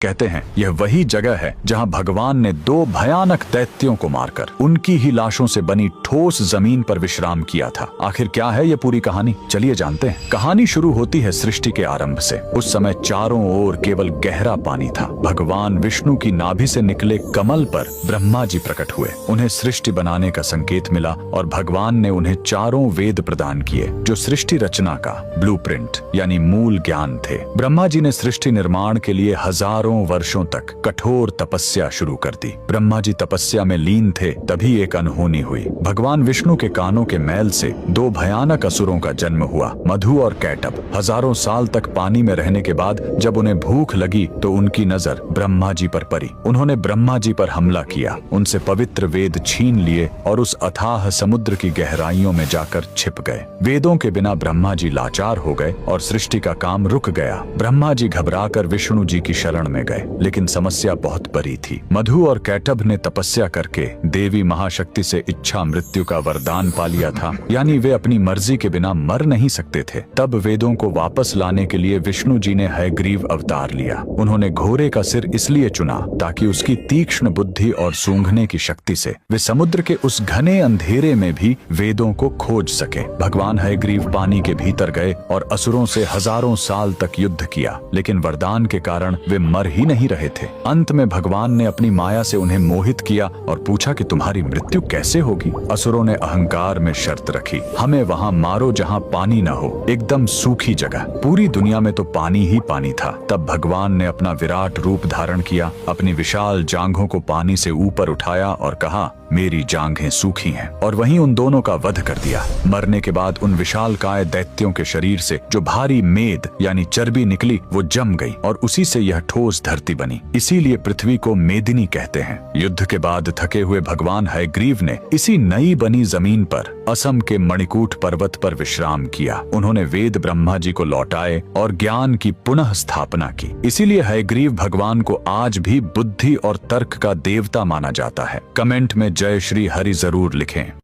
कहते हैं यह वही जगह है जहां भगवान ने दो भयानक दैत्यों को मारकर उनकी ही लाशों से बनी ठोस जमीन पर विश्राम किया था। आखिर क्या है यह पूरी कहानी, चलिए जानते हैं। कहानी शुरू होती है सृष्टि के आरंभ से। उस समय चारों ओर केवल गहरा पानी था। भगवान विष्णु की नाभि से निकले कमल पर ब्रह्मा जी प्रकट हुए। उन्हें सृष्टि बनाने का संकेत मिला और भगवान ने उन्हें चारों वेद प्रदान किए जो सृष्टि रचना का ब्लूप्रिंट यानी मूल ज्ञान थे। ब्रह्मा जी ने सृष्टि निर्माण के लिए हजारों वर्षों तक कठोर तपस्या शुरू कर दी। ब्रह्मा जी तपस्या में लीन थे, तभी एक अनहोनी हुई। भगवान विष्णु के कानों के मैल से दो भयानक असुरों का जन्म हुआ, मधु और कैटभ। हजारों साल तक पानी में रहने के बाद जब उन्हें भूख लगी तो उनकी नजर ब्रह्मा जी पर पड़ी। उन्होंने ब्रह्मा जी पर हमला किया, उनसे पवित्र वेद छीन लिए और उस अथाह समुद्र की गहराइयों में जाकर छिप गए। वेदों के बिना ब्रह्मा जी लाचार हो गए और सृष्टि का काम रुक गया। ब्रह्मा जी घबराकर विष्णु जी की शरण में गए, लेकिन समस्या बहुत बड़ी थी। मधु और कैटभ ने तपस्या करके देवी महाशक्ति से इच्छा मृत्यु का वरदान पा लिया था, यानी वे अपनी मर्जी के बिना मर नहीं सकते थे। तब वेदों को वापस लाने के लिए विष्णु जी ने हयग्रीव अवतार लिया। उन्होंने घोड़े का सिर इसलिए चुना ताकि उसकी तीक्ष्ण बुद्धि और सूंघने की शक्ति से वे समुद्र के उस घने अंधेरे में भी वेदों को खोज सके। भगवान हयग्रीव पानी के भीतर गए और असुरों से हजारों साल तक युद्ध किया, लेकिन वरदान के कारण वे मर ही नहीं रहे थे। अंत में भगवान ने अपनी माया से उन्हें मोहित किया और पूछा कि तुम्हारी मृत्यु कैसे होगी। असुरों ने अहंकार में शर्त रखी, हमें वहां मारो जहां पानी न हो, एकदम सूखी जगह। पूरी दुनिया में तो पानी ही पानी था। तब भगवान ने अपना विराट रूप धारण किया, अपनी विशाल जांघों को पानी से ऊपर उठाया और कहा, मेरी जांघें सूखी हैं, और वहीं उन दोनों का वध कर दिया। मरने के बाद उन विशालकाय दैत्यों के शरीर से जो भारी मेद यानी चर्बी निकली वो जम गई और उसी से यह ठोस धरती बनी। इसीलिए पृथ्वी को मेदिनी कहते हैं। युद्ध के बाद थके हुए भगवान हयग्रीव ने इसी नई बनी जमीन पर असम के मणिकूट पर्वत पर विश्राम किया। उन्होंने वेद ब्रह्मा जी को लौटाए और ज्ञान की पुनः स्थापना की। इसीलिए हयग्रीव भगवान को आज भी बुद्धि और तर्क का देवता माना जाता है। कमेंट में जय श्री हरि जरूर लिखें।